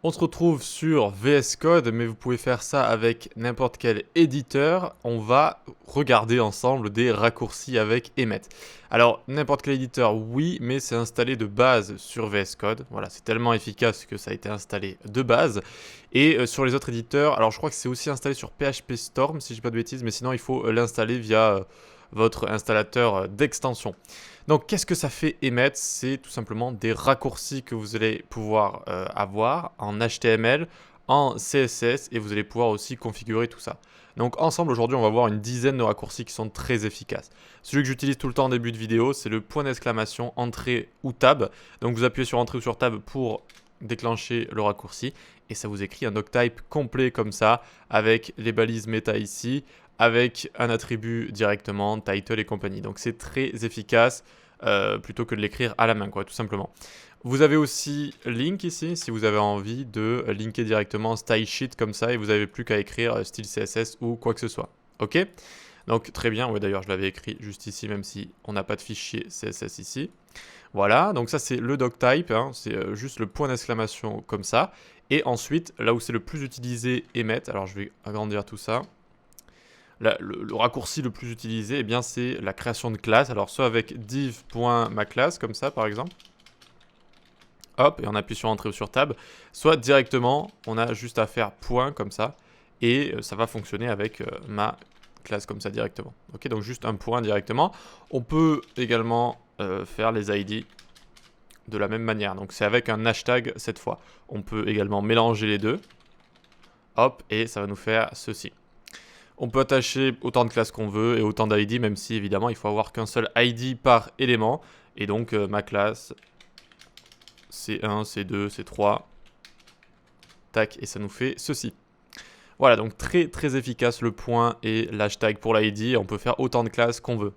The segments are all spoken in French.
On se retrouve sur VS Code, mais vous pouvez faire ça avec n'importe quel éditeur. On va regarder ensemble des raccourcis avec Emmet. Alors, n'importe quel éditeur, oui, mais c'est installé de base sur VS Code. Voilà, c'est tellement efficace que ça a été installé de base. Et sur les autres éditeurs, alors je crois que c'est aussi installé sur PHP Storm, si je ne dis pas de bêtises, mais sinon il faut l'installer via votre installateur d'extension. Donc, qu'est-ce que ça fait Emmet? C'est tout simplement des raccourcis que vous allez pouvoir avoir en HTML, en CSS, et vous allez pouvoir aussi configurer tout ça. Donc, ensemble, aujourd'hui, on va voir une dizaine de raccourcis qui sont très efficaces. Celui que j'utilise tout le temps en début de vidéo, c'est le point d'exclamation, entrée ou tab. Donc, vous appuyez sur entrée ou sur tab pour déclencher le raccourci, et ça vous écrit un doctype complet comme ça, avec les balises méta ici, avec un attribut directement, title et compagnie. Donc c'est très efficace plutôt que de l'écrire à la main, quoi, tout simplement. Vous avez aussi link ici, si vous avez envie de linker directement style sheet comme ça et vous n'avez plus qu'à écrire style CSS ou quoi que ce soit. Ok? Donc très bien, ouais, d'ailleurs je l'avais écrit juste ici, même si on n'a pas de fichier CSS ici. Voilà, donc ça c'est le doctype, hein, c'est juste le point d'exclamation comme ça. Et ensuite, là où c'est le plus utilisé, Emmet, alors je vais agrandir tout ça. Le raccourci le plus utilisé, eh bien, c'est la création de classe. Alors, soit avec div.maclass, comme ça, par exemple. Hop, et on appuie sur Entrée ou sur Tab. Soit directement, on a juste à faire point, comme ça. Et ça va fonctionner avec ma classe, comme ça, directement. Ok, donc juste un point directement. On peut également faire les ID de la même manière. Donc, c'est avec un hashtag cette fois. On peut également mélanger les deux. Hop, et ça va nous faire ceci. On peut attacher autant de classes qu'on veut et autant d'ID, même si évidemment il faut avoir qu'un seul ID par élément. Et donc ma classe, C1, C2, C3, tac, et ça nous fait ceci. Voilà, donc très très efficace le point et l'hashtag pour l'ID. On peut faire autant de classes qu'on veut.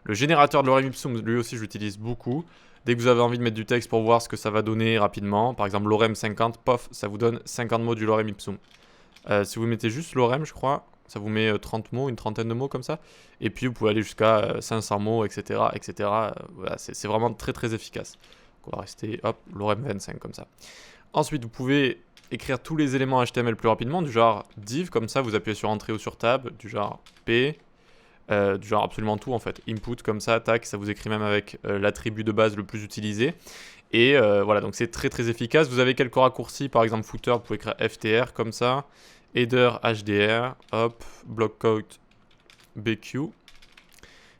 Le générateur de lorem ipsum, lui aussi j'utilise beaucoup. Dès que vous avez envie de mettre du texte pour voir ce que ça va donner rapidement, par exemple lorem 50, pof, ça vous donne 50 mots du lorem ipsum. Si vous mettez juste lorem, je crois, ça vous met 30 mots, une trentaine de mots comme ça. Et puis vous pouvez aller jusqu'à 500 mots, etc. etc. Voilà, c'est vraiment très très efficace. Donc on va rester, hop, lorem 25 comme ça. Ensuite, vous pouvez écrire tous les éléments HTML plus rapidement, du genre div, comme ça, vous appuyez sur entrée ou sur tab, du genre p, du genre absolument tout en fait. Input, comme ça, tac, ça vous écrit même avec l'attribut de base le plus utilisé. Et voilà, donc c'est très très efficace. Vous avez quelques raccourcis, par exemple footer, vous pouvez écrire ftr comme ça. Header HDR, hop, block quote BQ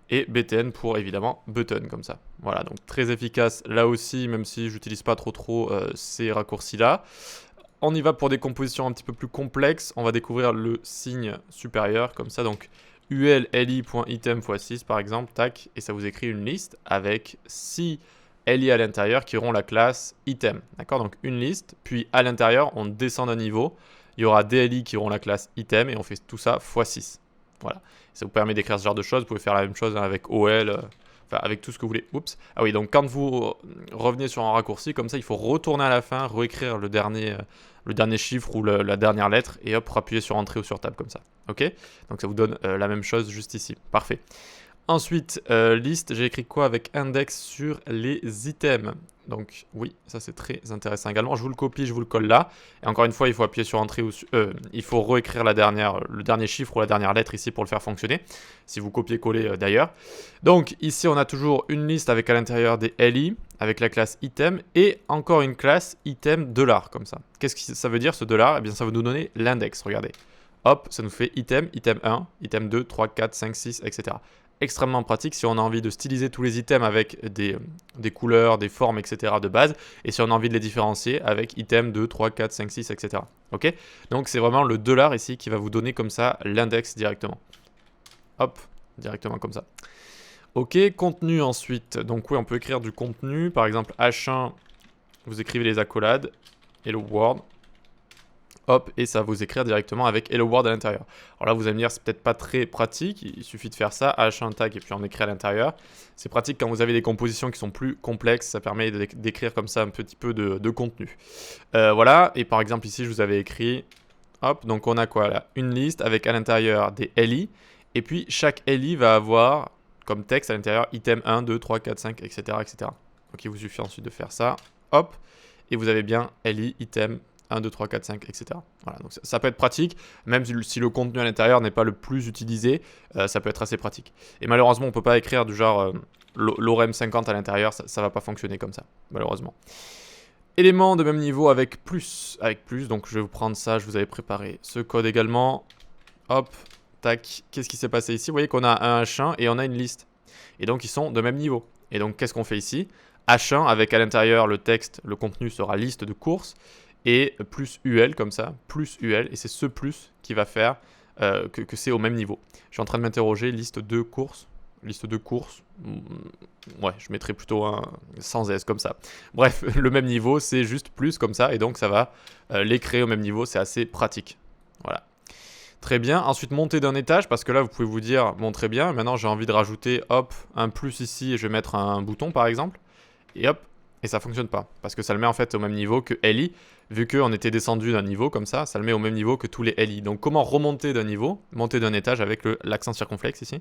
et BTN pour évidemment button comme ça. Voilà, donc très efficace là aussi, même si j'utilise pas trop ces raccourcis là. On y va pour des compositions un petit peu plus complexes. On va découvrir le signe supérieur comme ça, donc ulli.item x6 par exemple, tac, et ça vous écrit une liste avec 6 li à l'intérieur qui auront la classe item. D'accord, donc une liste, puis à l'intérieur on descend d'un niveau. Il y aura DLI qui auront la classe item et on fait tout ça x6. Voilà. Ça vous permet d'écrire ce genre de choses. Vous pouvez faire la même chose avec OL, enfin avec tout ce que vous voulez. Oups. Ah oui, donc quand vous revenez sur un raccourci, comme ça, il faut retourner à la fin, réécrire le dernier chiffre ou la dernière lettre et hop, appuyer sur entrée ou sur tab comme ça. Ok? Donc ça vous donne la même chose juste ici. Parfait. Ensuite, liste, j'ai écrit quoi avec index sur les items. Donc oui, ça c'est très intéressant également. Je vous le copie, je vous le colle là. Et encore une fois, il faut appuyer sur entrée ou il faut réécrire le dernier chiffre ou la dernière lettre ici pour le faire fonctionner. Si vous copiez-collez d'ailleurs. Donc ici, on a toujours une liste avec à l'intérieur des li, avec la classe item, et encore une classe item $, comme ça. Qu'est-ce que ça veut dire ce $? Eh bien, ça va nous donner l'index, regardez. Hop, ça nous fait item, item 1, item 2, 3, 4, 5, 6, etc. Extrêmement pratique si on a envie de styliser tous les items avec des couleurs, des formes, etc. de base, et si on a envie de les différencier avec item 2, 3, 4, 5, 6, etc. Ok? Donc c'est vraiment le $ ici qui va vous donner comme ça l'index directement. Hop, directement comme ça. Ok, contenu ensuite. Donc oui, on peut écrire du contenu, par exemple H1, vous écrivez les accolades, hello world. Hop, et ça va vous écrire directement avec Hello World à l'intérieur. Alors là, vous allez me dire, c'est peut-être pas très pratique, il suffit de faire ça, H1 tag et puis on écrit à l'intérieur. C'est pratique quand vous avez des compositions qui sont plus complexes, ça permet d'écrire comme ça un petit peu de contenu. Voilà, et par exemple ici, je vous avais écrit, hop, donc on a quoi là? Une liste avec à l'intérieur des li, et puis chaque li va avoir comme texte à l'intérieur item 1, 2, 3, 4, 5, etc. etc. Donc il vous suffit ensuite de faire ça, hop, et vous avez bien li, item, 1, 2, 3, 4, 5, etc. Voilà, donc ça peut être pratique, même si le contenu à l'intérieur n'est pas le plus utilisé, ça peut être assez pratique. Et malheureusement, on ne peut pas écrire du genre lorem 50 à l'intérieur, ça ne va pas fonctionner comme ça, malheureusement. Éléments de même niveau avec plus, donc je vais vous prendre ça, je vous avais préparé ce code également. Hop, tac, qu'est-ce qui s'est passé ici? Vous voyez qu'on a un H1 et on a une liste. Et donc ils sont de même niveau. Et donc qu'est-ce qu'on fait ici? H1 avec à l'intérieur le texte, le contenu sera liste de courses, et plus UL comme ça, plus UL, et c'est ce plus qui va faire que c'est au même niveau. Je suis en train de m'interroger, liste de courses, ouais, je mettrai plutôt un sans S comme ça. Bref, le même niveau, c'est juste plus comme ça, et donc ça va les créer au même niveau, c'est assez pratique. Voilà. Très bien, ensuite monter d'un étage, parce que là vous pouvez vous dire, bon très bien, maintenant j'ai envie de rajouter, hop, un plus ici, et je vais mettre un bouton par exemple, et hop, et ça fonctionne pas, parce que ça le met en fait au même niveau que LI, vu qu'on était descendu d'un niveau comme ça le met au même niveau que tous les LI. Donc comment remonter d'un niveau, monter d'un étage avec l'accent circonflexe ici.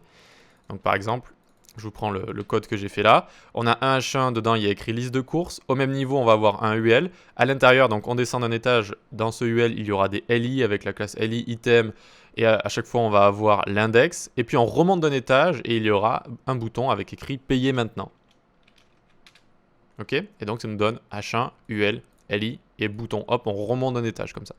Donc par exemple, je vous prends le code que j'ai fait là. On a un H1, dedans il y a écrit liste de courses. Au même niveau, on va avoir un UL. À l'intérieur, donc on descend d'un étage. Dans ce UL, il y aura des LI avec la classe LI item. Et à chaque fois, on va avoir l'index. Et puis on remonte d'un étage et il y aura un bouton avec écrit payer maintenant. Ok? Et donc ça nous donne H1, UL, LI et bouton. Hop, on remonte d'un étage comme ça.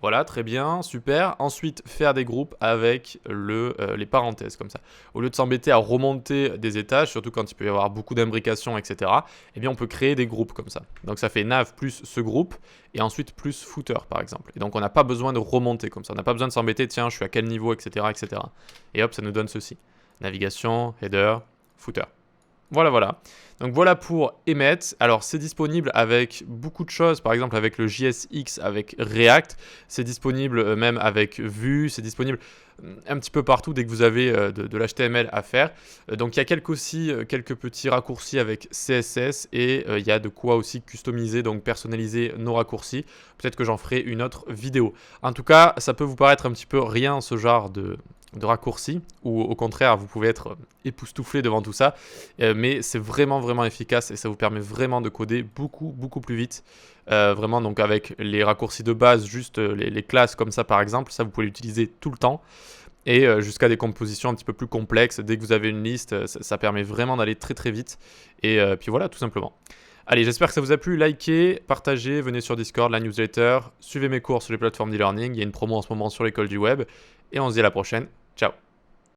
Voilà, très bien, super. Ensuite, faire des groupes avec les parenthèses, comme ça. Au lieu de s'embêter à remonter des étages, surtout quand il peut y avoir beaucoup d'imbrications, etc., eh bien, on peut créer des groupes comme ça. Donc, ça fait nav plus ce groupe, et ensuite plus footer, par exemple. Et donc, on n'a pas besoin de remonter comme ça. On n'a pas besoin de s'embêter, tiens, je suis à quel niveau, etc., etc. Et hop, ça nous donne ceci. Navigation, header, footer. Voilà, voilà. Donc voilà pour Emmet. Alors c'est disponible avec beaucoup de choses, par exemple avec le JSX, avec React. C'est disponible même avec Vue. C'est disponible un petit peu partout dès que vous avez de l'HTML à faire. Donc il y a quelques petits raccourcis avec CSS et il y a de quoi aussi customiser, donc personnaliser nos raccourcis. Peut-être que j'en ferai une autre vidéo. En tout cas, ça peut vous paraître un petit peu rien ce genre de raccourcis, ou au contraire vous pouvez être époustouflé devant tout ça, mais c'est vraiment efficace et ça vous permet vraiment de coder beaucoup plus vite, vraiment. Donc avec les raccourcis de base, juste les classes comme ça par exemple, ça vous pouvez l'utiliser tout le temps, et jusqu'à des compositions un petit peu plus complexes. Dès que vous avez une liste, ça permet vraiment d'aller très vite, et puis voilà, tout simplement. Allez, j'espère que ça vous a plu. Likez, partagez, venez sur Discord, la newsletter, suivez mes cours sur les plateformes d'e-learning. Il y a une promo en ce moment sur l'école du web. Et on se dit à la prochaine. Ciao.